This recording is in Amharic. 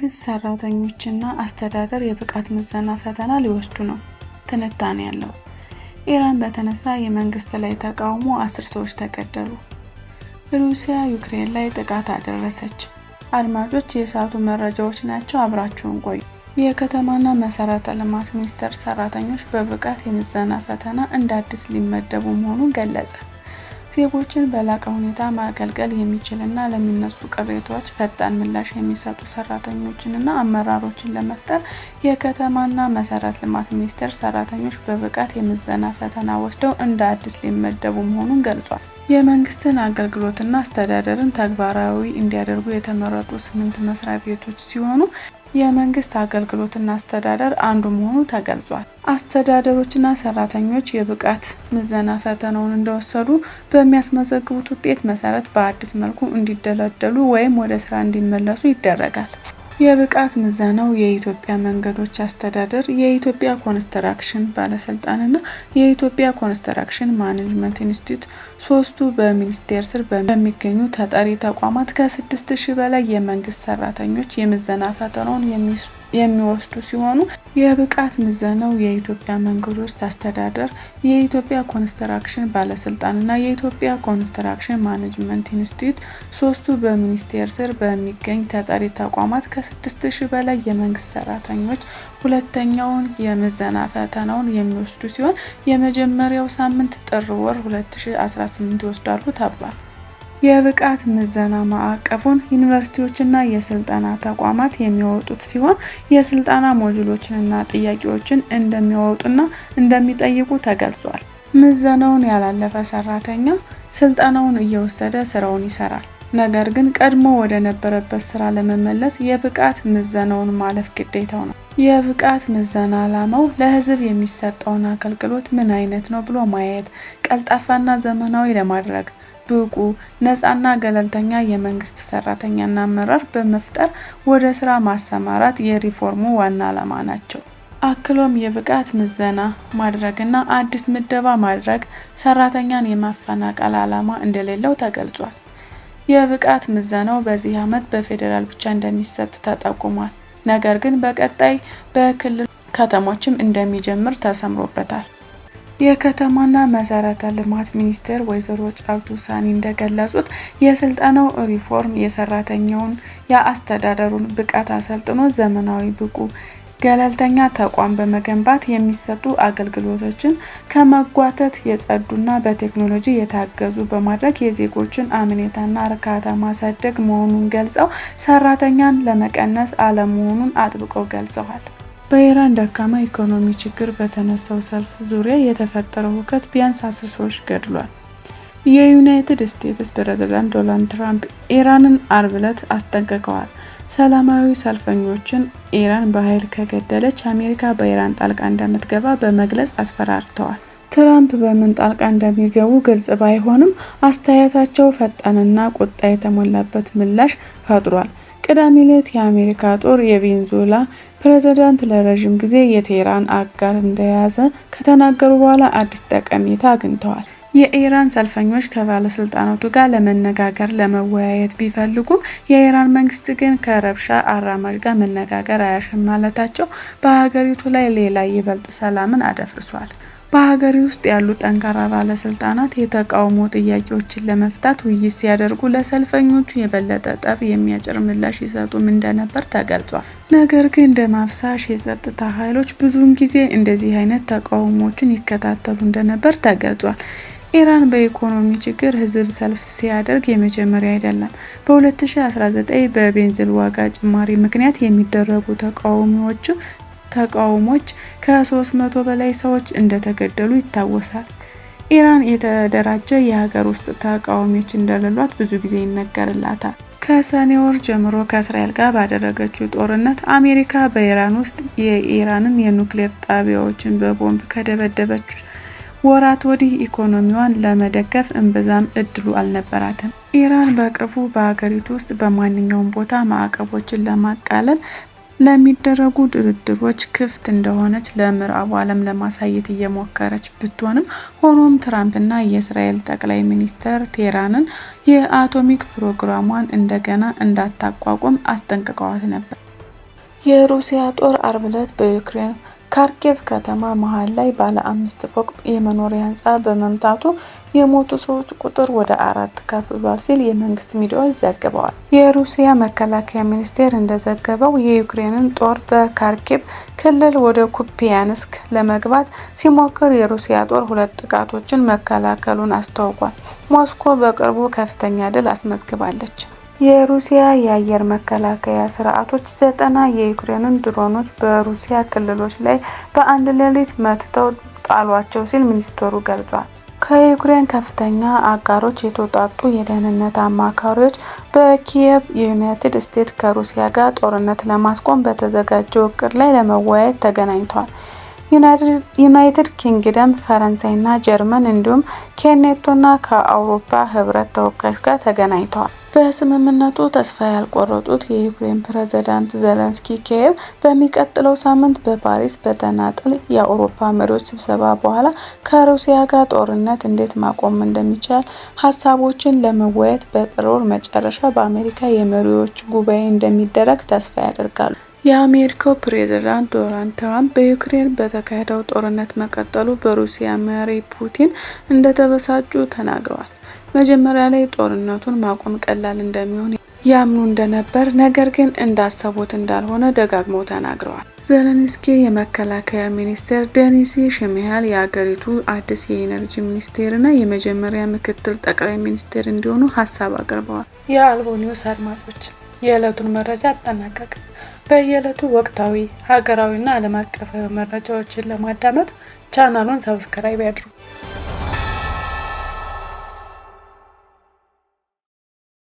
የመንግስት ሰራተኞችና አስተዳደር የብቃት ምዘና ፈተና ሊወስዱ ነው። ትንታኔ ያለው ኢራን በተነሳ የመንግስት ላይ ተቃውሞ 10 ሰዎች ተገደሉ። ሩሲያ ዩክሬን ላይ ጥቃት አደረሰች። አድማጮች የሰዓቱ መረጃዎች ናቸው፣ አብራችሁን ቆዩ። የከተማና መሰረተ ልማት ሚኒስቴር ሰራተኞች በብቃት የምዘና ፈተና እንደ አዲስ ሊመደቡ መሆኑን ገለጸ። ዜጎችን በላቀ ሁኔታ ማገልገል የሚችልና ለሚነሱ ቅሬታዎች ፈጣን ምላሽ የሚሰጡ ሰራተኞችንና አመራሮችን ለመፍጠር የከተማና መሰረተ ልማት ሚኒስቴር ሰራተኞች በብቃት የምዘና ፈተና ወስደው እንደ አዲስ ሊመደቡ መሆኑን ገልጿል። የመንግስትን አገልግሎትና አስተዳደርን ተግባራዊ እንዲያደርጉ የተመረጡ 8 መስሪያ ቤቶች ሲሆኑ የመንግስት አገልግሎትና አስተዳደር አንዱ መሆኑ ተገልጿል። አስተዳደሮችና ሰራተኞች የብቃት ምዘና ፈተናውን እንደወሰዱ በሚያስመዘግቡት ውጤት መሰረት በአዲስ መልኩ እንዲደለደሉ ወይም ወደ ስራ እንዲመለሱ ይደረጋል። የብቃት ምዘናው የኢትዮጵያ መንገዶች አስተዳደር፣ የኢትዮጵያ ኮንስትራክሽን ባለስልጣንና የኢትዮጵያ ኮንስትራክሽን ማኔጅመንት ኢንስቲትዩት ሶስቱ በሚኒስቴር ስር በሚገኙ ተጠሪ ተቋማት ከ6000 በላይ የመንግስት ሰራተኞች የምዘና ፈተናውን የሚወስዱ ሲሆኑ የብቃት ምዘናው የኢትዮጵያ መንገዶች አስተዳደር፣ የኢትዮጵያ ኮንስትራክሽን ባለስልጣንና የኢትዮጵያ ኮንስትራክሽን ማኔጅመንት ኢንስቲትዩት ሶስቱ በሚኒስቴር ስር በሚገኙ ተጠሪ ተቋማት ከ6000 በላይ የመንግስት ሰራተኞች ሁለተኛውን የምዘና ፈተናውን የሚወስዱ ሲሆን የመጀመሪያው ሳምንት ጥር ወር 2018 ይወስዳሉ ተብሏል። የብቃት ምዘና ማዕቀፉን ዩኒቨርሲቲዎችና የስልጠና ተቋማት የሚያወጡት ሲሆን የስልጠና ሞጁሎችንና ጥያቄዎችን እንደሚያወጡና እንደሚጠይቁ ተገልጿል። ምዘናውን ያላለፈ ሰራተኛ ስልጠናውን እየወሰደ ስራውን ይሰራል። ነገር ግን ቀድሞ ወደ ነበረበት ስራ ለመመለስ የብቃት ምዘናውን ማለፍ ግዴታው ነው። የብቃት ምዘና ዓላማው ለህዝብ የሚሰጠውን አገልግሎት ምን አይነት ነው ብሎ ማየት፣ ቀልጣፋና ዘመናዊ ለማድረግ ብቁ፣ ነፃና ገለልተኛ የመንግስት ሰራተኛና አመራር በመፍጠር ወደ ስራ ማሰማራት የሪፎርሙ ዋና ዓላማ ናቸው። አክሎም የብቃት ምዘና ማድረግና አዲስ ምደባ ማድረግ ሰራተኛን የማፈናቀል ዓላማ እንደሌለው ተገልጿል። የብቃት ምዘናው በዚህ ዓመት በፌደራል ብቻ እንደሚሰጥ ተጠቁሟል። ነገር ግን በቀጣይ በክልል ከተሞችም እንደሚጀምር ተሰምሮበታል። የከተማና መሰረተ ልማት ሚኒስቴር ወይዘሮ ጫልቱ ሳኒ እንደገለጹት የስልጠናው ሪፎርም የሰራተኛውን የአስተዳደሩን ብቃት አሰልጥኖ ዘመናዊ፣ ብቁ፣ ገለልተኛ ተቋም በመገንባት የሚሰጡ አገልግሎቶችን ከመጓተት የጸዱና በቴክኖሎጂ የታገዙ በማድረግ የዜጎችን አመኔታና እርካታ ማሳደግ መሆኑን ገልጸው ሰራተኛን ለመቀነስ አለመሆኑን አጥብቀው ገልጸዋል። በኢራን ደካማ ኢኮኖሚ ችግር በተነሳው ሰልፍ ዙሪያ የተፈጠረው ሁከት ቢያንስ 10 ሰዎች ገድሏል። የዩናይትድ ስቴትስ ፕሬዝዳንት ዶናልድ ትራምፕ ኢራንን አርብ ዕለት አስጠንቅቀዋል። ሰላማዊ ሰልፈኞችን ኢራን በኃይል ከገደለች አሜሪካ በኢራን ጣልቃ እንደምትገባ በመግለጽ አስፈራርተዋል። ትራምፕ በምን ጣልቃ እንደሚገቡ ግልጽ ባይሆንም አስተያየታቸው ፈጣንና ቁጣ የተሞላበት ምላሽ ፈጥሯል። ቅዳሜ ዕለት የአሜሪካ ጦር የቬኔዙዌላ ፕሬዝዳንት ለረጅም ጊዜ የቴህራን አጋር እንደያዘ ከተናገሩ በኋላ አዲስ ጠቀሜታ አግኝተዋል። የኢራን ሰልፈኞች ከባለስልጣናቱ ጋር ለመወያየት ቢፈልጉም የኢራን መንግስት ግን ከረብሻ አራማጅ ጋር መነጋገር አያሻም ማለታቸው በሀገሪቱ ላይ ሌላ ይበልጥ ሰላምን አደፍርሷል። በሀገሪ ውስጥ ያሉ ጠንካራ ባለስልጣናት የተቃውሞ ጥያቄዎችን ለመፍታት ውይይት ሲያደርጉ ለሰልፈኞቹ የበለጠ ጠብ የሚያጭር ምላሽ ይሰጡም እንደነበር ተገልጿል። ነገር ግን ደም አፍሳሽ የጸጥታ ኃይሎች ብዙውን ጊዜ እንደዚህ አይነት ተቃውሞዎችን ይከታተሉ እንደነበር ተገልጿል። ኢራን በኢኮኖሚ ችግር ህዝብ ሰልፍ ሲያደርግ የመጀመሪያ አይደለም። በ2019 በቤንዚን ዋጋ ጭማሪ ምክንያት የሚደረጉ ተቃውሞዎች ከ300 በላይ ሰዎች እንደተገደሉ ይታወሳል። ኢራን የተደራጀ የሀገር ውስጥ ተቃዋሚዎች እንደሌሏት ብዙ ጊዜ ይነገርላታል። ከሰኔ ወር ጀምሮ ከእስራኤል ጋር ባደረገችው ጦርነት አሜሪካ በኢራን ውስጥ የኢራንን የኑክሌር ጣቢያዎችን በቦምብ ከደበደበች ወራት ወዲህ ኢኮኖሚዋን ለመደገፍ እምብዛም እድሉ አልነበራትም። ኢራን በቅርቡ በሀገሪቱ ውስጥ በማንኛውም ቦታ ማዕቀቦችን ለማቃለል ለሚደረጉ ድርድሮች ክፍት እንደሆነች ለምዕራቡ ዓለም ለማሳየት እየሞከረች ብትሆንም ሆኖም ትራምፕና የእስራኤል ጠቅላይ ሚኒስትር ቴህራንን የአቶሚክ ፕሮግራሟን እንደገና እንዳታቋቁም አስጠንቅቀዋት ነበር። የሩሲያ ጦር አርብ ዕለት በዩክሬን ካርኪቭ ከተማ መሃል ላይ ባለ 5 ፎቅ የመኖሪያ ህንፃ በመምታቱ የሞቱ ሰዎች ቁጥር ወደ 4 ከፍ ብሏል ሲል የመንግስት ሚዲያዎች ዘግበዋል። የሩሲያ መከላከያ ሚኒስቴር እንደዘገበው የዩክሬንን ጦር በካርኪቭ ክልል ወደ ኩፒያንስክ ለመግባት ሲሞክር የሩሲያ ጦር 2 ጥቃቶችን መከላከሉን አስታውቋል። ሞስኮ በቅርቡ ከፍተኛ ድል አስመዝግባለች። የሩሲያ የአየር መከላከያ ስርዓቶች 90 የዩክሬንን ድሮኖች በሩሲያ ክልሎች ላይ በአንድ ሌሊት መትተው ጣሏቸው ሲል ሚኒስቴሩ ገልጿል። ከዩክሬን ከፍተኛ አጋሮች የተውጣጡ የደህንነት አማካሪዎች በኪየቭ ዩናይትድ ስቴትስ ከሩሲያ ጋር ጦርነት ለማስቆም በተዘጋጀው እቅድ ላይ ለመወያየት ተገናኝተዋል። ዩናይትድ ኪንግደም፣ ፈረንሳይ እና ጀርመን እንዲሁም ከኔቶና ከአውሮፓ ህብረት ተወካዮች ጋር ተገናኝተዋል። በስምምነቱ ተስፋ ያልቆረጡት የዩክሬን ፕሬዝዳንት ዜሌንስኪ ኪየቭ በሚቀጥለው ሳምንት በፓሪስ በተናጠል የአውሮፓ መሪዎች ስብሰባ በኋላ ከሩሲያ ጋር ጦርነት እንዴት ማቆም እንደሚቻል ሀሳቦችን ለመወያየት በጥር ወር መጨረሻ በአሜሪካ የመሪዎች ጉባኤ እንደሚደረግ ተስፋ ያደርጋሉ። የአሜሪካው ፕሬዝዳንት ዶናልድ ትራምፕ በዩክሬን በተካሄደው ጦርነት መቀጠሉ በሩሲያ መሪ ፑቲን እንደተበሳጩ ተናግረዋል። መጀመሪያ ላይ ጦርነቱን ማቆም ቀላል እንደሚሆን ያምኑ እንደነበር፣ ነገር ግን እንዳሰቡት እንዳልሆነ ደጋግመው ተናግረዋል። ዜሌንስኪ የመከላከያ ሚኒስትር ዴኒስ ሽሚሃል የአገሪቱ አዲስ የኢነርጂ ሚኒስትርና የመጀመሪያ ምክትል ጠቅላይ ሚኒስትር እንዲሆኑ ሀሳብ አቅርበዋል። የአልቦ ኒውስ አድማጮች የዕለቱን መረጃ አጠናቀቀ። በየዕለቱ ወቅታዊ፣ ሀገራዊና ዓለም አቀፋዊ መረጃዎችን ለማዳመጥ ቻናሉን ሰብስክራይብ ያድርጉ።